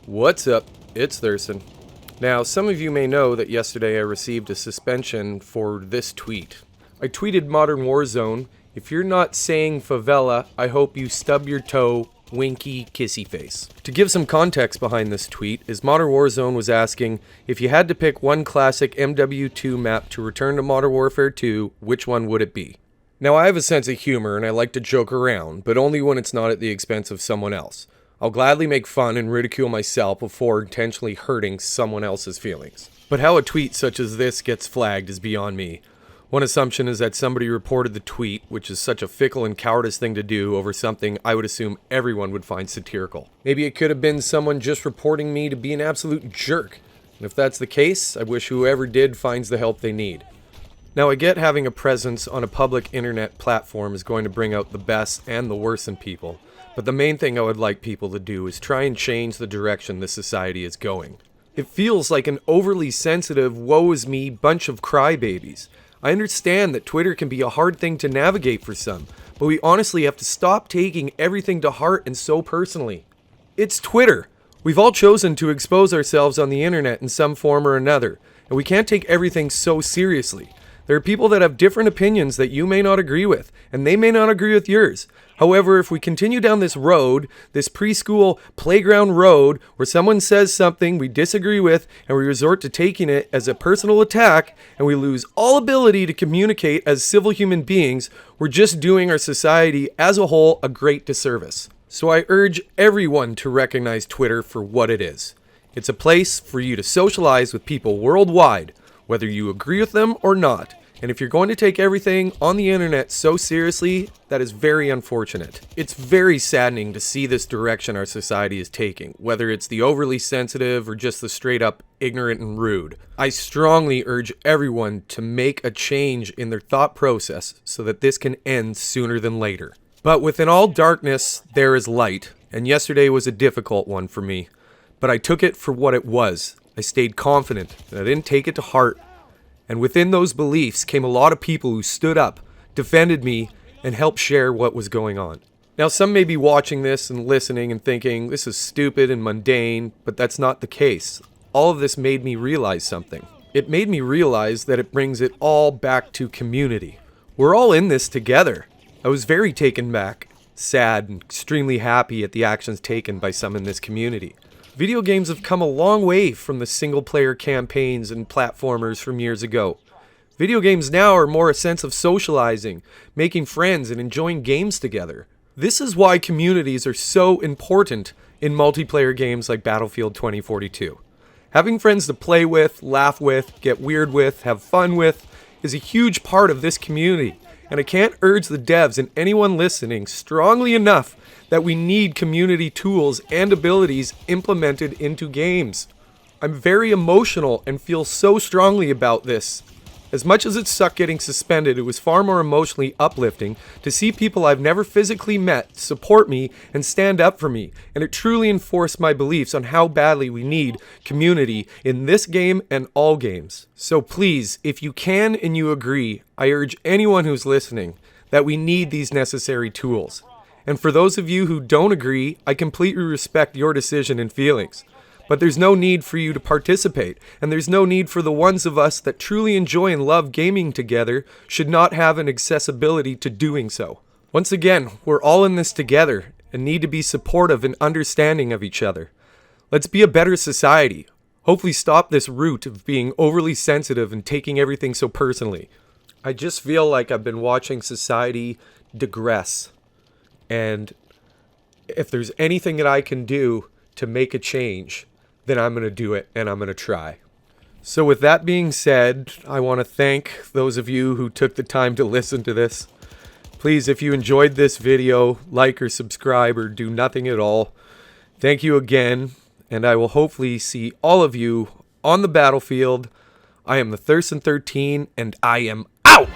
What's up? It's Thurston. Now, some of you may know that yesterday I received a suspension for this tweet. I tweeted Modern Warzone, "If you're not saying favela, I hope you stub your toe, winky kissy face." To give some context behind this tweet is Modern Warzone was asking, if you had to pick one classic MW2 map to return to Modern Warfare 2, which one would it be? Now, I have a sense of humor and I like to joke around, but only when it's not at the expense of someone else. I'll gladly make fun and ridicule myself before intentionally hurting someone else's feelings. But how a tweet such as this gets flagged is beyond me. One assumption is that somebody reported the tweet, which is such a fickle and cowardice thing to do, over something I would assume everyone would find satirical. Maybe it could have been someone just reporting me to be an absolute jerk. And if that's the case, I wish whoever did finds the help they need. Now, I get having a presence on a public internet platform is going to bring out the best and the worst in people. But the main thing I would like people to do is try and change the direction this society is going. It feels like an overly sensitive, woe is me bunch of crybabies. I understand that Twitter can be a hard thing to navigate for some, but we honestly have to stop taking everything to heart and so personally. It's Twitter. We've all chosen to expose ourselves on the internet in some form or another, and we can't take everything so seriously. There are people that have different opinions that you may not agree with, and they may not agree with yours. However, if we continue down this road, this preschool playground road, where someone says something we disagree with, and we resort to taking it as a personal attack, and we lose all ability to communicate as civil human beings, we're just doing our society as a whole a great disservice. So I urge everyone to recognize Twitter for what it is. It's a place for you to socialize with people worldwide, whether you agree with them or not. And if you're going to take everything on the internet so seriously, that is very unfortunate. It's very saddening to see this direction our society is taking, whether it's the overly sensitive or just the straight up ignorant and rude. I strongly urge everyone to make a change in their thought process so that this can end sooner than later. But within all darkness, there is light, and yesterday was a difficult one for me. But I took it for what it was. I stayed confident, and I didn't take it to heart. And within those beliefs came a lot of people who stood up, defended me, and helped share what was going on. Now, some may be watching this and listening and thinking, this is stupid and mundane, but that's not the case. All of this made me realize something. It made me realize that it brings it all back to community. We're all in this together. I was very taken back, sad, and extremely happy at the actions taken by some in this community. Video games have come a long way from the single-player campaigns and platformers from years ago. Video games now are more a sense of socializing, making friends, and enjoying games together. This is why communities are so important in multiplayer games like Battlefield 2042. Having friends to play with, laugh with, get weird with, have fun with, is a huge part of this community. And I can't urge the devs and anyone listening strongly enough that we need community tools and abilities implemented into games. I'm very emotional and feel so strongly about this. As much as it sucked getting suspended, it was far more emotionally uplifting to see people I've never physically met support me and stand up for me, and it truly enforced my beliefs on how badly we need community in this game and all games. So please, if you can and you agree, I urge anyone who's listening that we need these necessary tools. And for those of you who don't agree, I completely respect your decision and feelings. But there's no need for you to participate, and there's no need for the ones of us that truly enjoy and love gaming together should not have an accessibility to doing so. Once again, we're all in this together and need to be supportive and understanding of each other. Let's be a better society. Hopefully stop this route of being overly sensitive and taking everything so personally. I just feel like I've been watching society digress. And if there's anything that I can do to make a change, then I'm going to do it and I'm going to try. So with that being said, I want to thank those of you who took the time to listen to this. Please, if you enjoyed this video, like or subscribe or do nothing at all. Thank you again, and I will hopefully see all of you on the battlefield. I am the Thurston 13, and I am out!